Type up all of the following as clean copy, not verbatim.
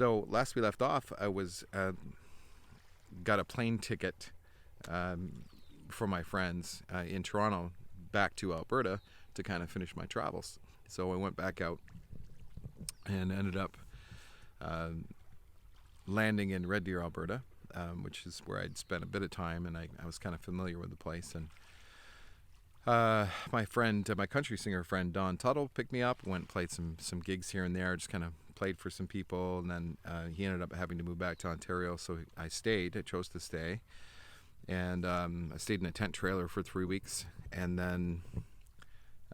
So last we left off, I was got a plane ticket for my friends in Toronto back to Alberta to kind of finish my travels. So I went back out and ended up landing in Red Deer, Alberta, which is where I'd spent a bit of time, and I was kind of familiar with the place. And my friend, my country singer friend Don Tuttle, picked me up, went and played some gigs here and there, just kind of played for some people, and then he ended up having to move back to Ontario, so I stayed. I chose to stay, and I stayed in a tent trailer for 3 weeks, and then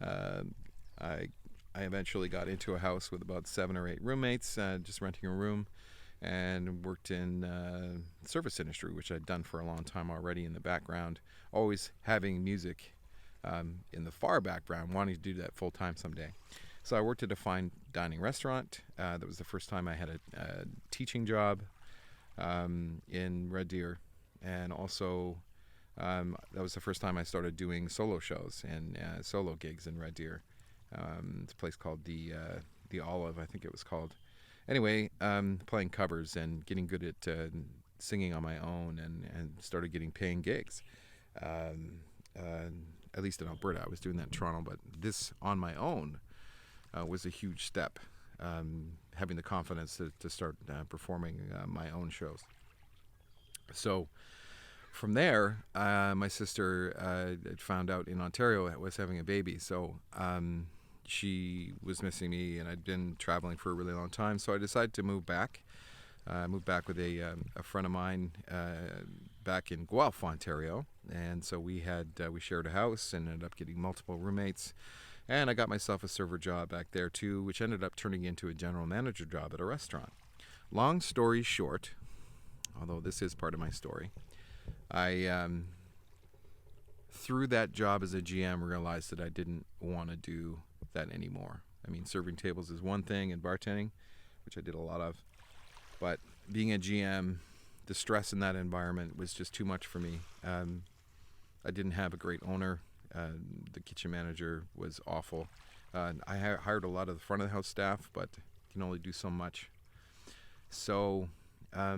I eventually got into a house with about 7 or 8 roommates, just renting a room, and worked in the service industry, which I'd done for a long time already in the background, always having music in the far background, wanting to do that full time someday. So I worked at a fine dining restaurant. That was the first time I had a teaching job in Red Deer, and also that was the first time I started doing solo shows and solo gigs in Red Deer. It's a place called the Olive, I think it was called. Anyway, playing covers and getting good at singing on my own, and started getting paying gigs. At least in Alberta. I was doing that in Toronto, but this on my own was a huge step, having the confidence to start performing my own shows. So from there, my sister found out in Ontario I was having a baby, so she was missing me, and I'd been traveling for a really long time, so I decided to move back. I moved back with a friend of mine back in Guelph, Ontario, and so we shared a house and ended up getting multiple roommates, and I got myself a server job back there too, which ended up turning into a general manager job at a restaurant. Long story short, although this is part of my story, I through that job as a GM realized that I didn't want to do that anymore. I mean, serving tables is one thing, and bartending, which I did a lot of, but being a GM, the stress in that environment was just too much for me. I didn't have a great owner. The kitchen manager was awful. I hired a lot of the front of the house staff, but can only do so much. So I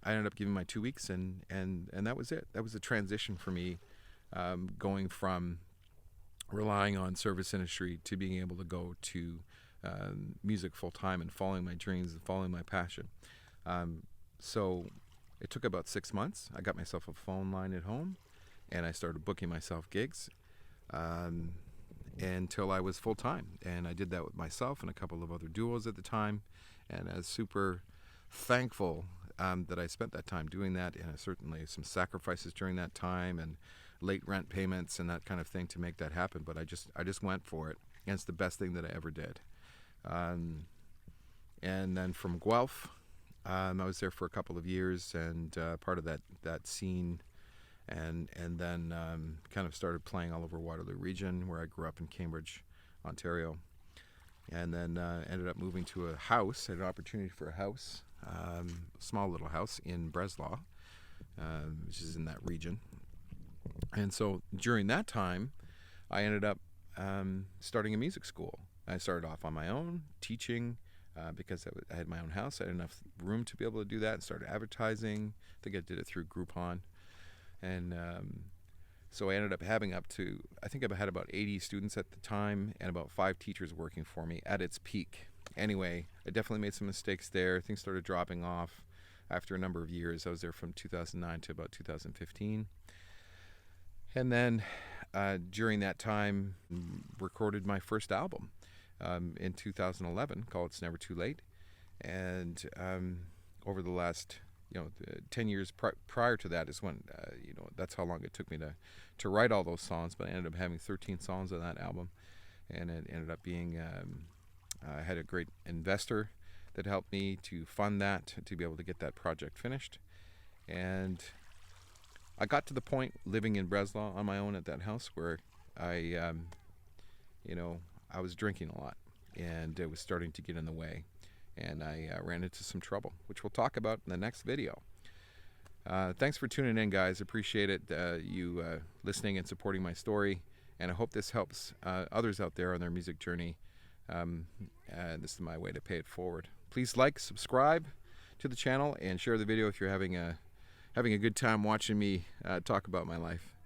ended up giving my 2 weeks, and that was it. That was a transition for me, going from relying on service industry to being able to go to music full time and following my dreams and following my passion. So it took about 6 months. I got myself a phone line at home, and I started booking myself gigs until I was full time. And I did that with myself and a couple of other duos at the time, and I was super thankful that I spent that time doing that, and certainly some sacrifices during that time and late rent payments and that kind of thing to make that happen. But I just went for it, and it's the best thing that I ever did. And then from Guelph, I was there for a couple of years, and part of that scene, and then kind of started playing all over Waterloo region, where I grew up in Cambridge, Ontario, and then ended up moving to a house. I had an opportunity for a house, a small little house in Breslau, which is in that region. And so during that time, I ended up starting a music school. I started off on my own, teaching, because I had my own house. I had enough room to be able to do that, and started advertising. I think I did it through Groupon. And so I ended up having I had about 80 students at the time, and about 5 teachers working for me at its peak. Anyway, I definitely made some mistakes there. Things started dropping off after a number of years. I was there from 2009 to about 2015. And then during that time, recorded my first album in 2011 called It's Never Too Late. And over the last 10 years prior to that is when that's how long it took me to write all those songs. But I ended up having 13 songs on that album, and it ended up being I had a great investor that helped me to fund that, to be able to get that project finished. And I got to the point living in Breslau on my own at that house where I was drinking a lot, and it was starting to get in the way, and I ran into some trouble, which we'll talk about in the next video. Thanks for tuning in, guys. Appreciate it, you listening and supporting my story, and I hope this helps others out there on their music journey. This is my way to pay it forward. Please like, subscribe, to the channel and share the video if you're having a good time watching me talk about my life.